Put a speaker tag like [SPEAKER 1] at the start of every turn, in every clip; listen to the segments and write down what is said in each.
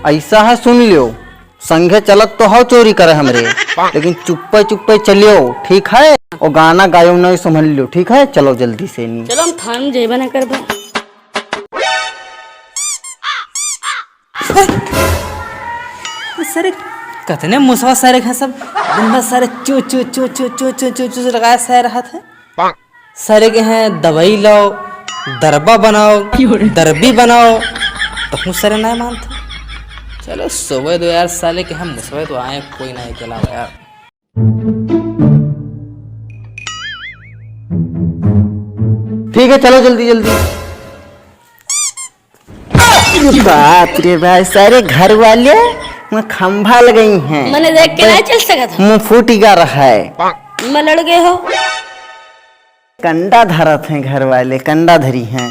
[SPEAKER 1] ऐसा है सुन लियो, संघे चलत तो हो चोरी करे हमरे, लेकिन चुप्पे चुप्पे चलियो, ठीक है? और गाना गायो नहीं समझ लियो, ठीक है? चलो जल्दी से नहीं।
[SPEAKER 2] चलो हम थान जेबा ना करबा।
[SPEAKER 3] सारे कतने मुसवा सारे हैं सब दिन भर सारे चू चू चू चू चू चू चू चू लगाए सह रहा था। सारे के हैं दवाई लाओ, दरबा बनाओ, दरबी बनाओ, तो सारे ना मानते। चलो सुबह दो यार, साले के हम मुसवे तो आए, कोई ना अकेला यार।
[SPEAKER 1] ठीक है चलो जल्दी जल्दी। बाप रे भाई, सारे घर वाले मैं खंभा लगाई हैं।
[SPEAKER 2] मैंने देख के नहीं चल सका था।
[SPEAKER 1] मुंह फूट गा रहा है।
[SPEAKER 2] मैं लड़ गए हो।
[SPEAKER 1] कंडा धरत हैं घर वाले, कंडा धरी हैं।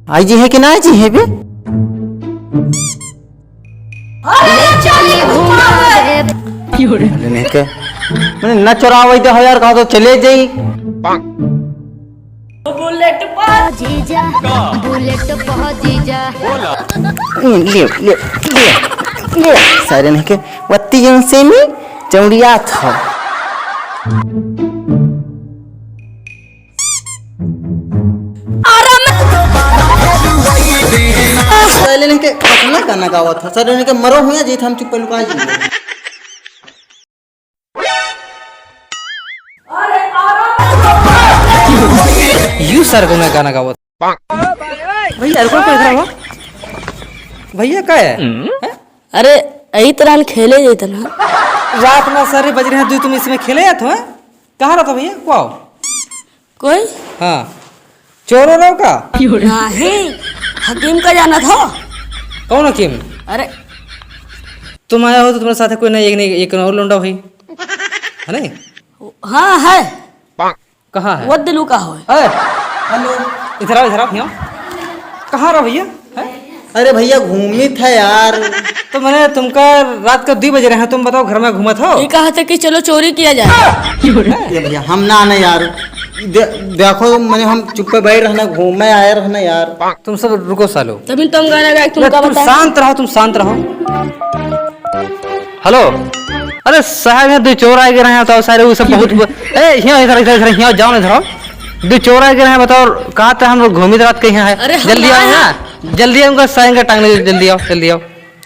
[SPEAKER 1] आई जी है कि ना जी है बे? मैंने न चुरावे तो यार, कहा तो चले जाई।
[SPEAKER 2] बुलेट जीजा, बुलेट जीजा।
[SPEAKER 1] ले ले ले ले सारे ने के वत्ती जन से में चौड़िया था। सारे ने के कितना गाना गावा था, सारे ने के मरो हुआ जी हम चुप लुका जी।
[SPEAKER 3] यू सर को मैं गाना गावा भैया। अरे कोई इधर आओ भैया, क्या है?
[SPEAKER 2] अरे यही तरह खेले जाते ना।
[SPEAKER 3] रात में सारे बज रहे हैं, तुम इसमें खेले जाते हो? कहाँ रहता भैया? को आओ
[SPEAKER 2] कोई
[SPEAKER 3] हाँ, चोर हो रहा का?
[SPEAKER 2] नहीं, हकीम का जाना था।
[SPEAKER 3] कौन हकीम?
[SPEAKER 2] अरे
[SPEAKER 3] तुम आया हो तो तुम्हारे साथ कोई नहीं, एक और लौंडा भाई है नहीं?
[SPEAKER 2] हाँ है।
[SPEAKER 3] कहाँ है?
[SPEAKER 2] वो दिलू का हो।
[SPEAKER 1] हेलो
[SPEAKER 3] इधर आओ, इधर आओ भैया। कहाँ रहो भैया?
[SPEAKER 1] अरे भैया घूमी था यार।
[SPEAKER 3] तो मैंने तुमका रात का 2 बजे रहे हैं, तुम बताओ घर में घूमा था?
[SPEAKER 2] ये कहा था कि चलो चोरी किया जाए।
[SPEAKER 1] ये भैया हम ना आना यार, देखो मैंने हम चुप्पे बैठ रहना, घूमे आए रहना यार।
[SPEAKER 3] तुम सब रुको सालो।
[SPEAKER 2] तभी तुम गाना गाए, तुम क्या
[SPEAKER 3] तुम
[SPEAKER 2] बता?
[SPEAKER 3] शांत रहो, तुम शांत रहो। हेलो, अरे साहब यहाँ 2 चोर आ गए हैं, तो सारे वो सब बहुत यहाँ इधर इधर इधर यहाँ जाओ, इधर आओ। 2 चोर आ गए हैं, बताओ कहाँ थे हम लोग? घूमी रात के यहाँ है।
[SPEAKER 2] अरे
[SPEAKER 3] जल्दी आओ, यहाँ जल्दी उनका साइन का टांग लीजिए, जल्दी आओ जल्दी आओ।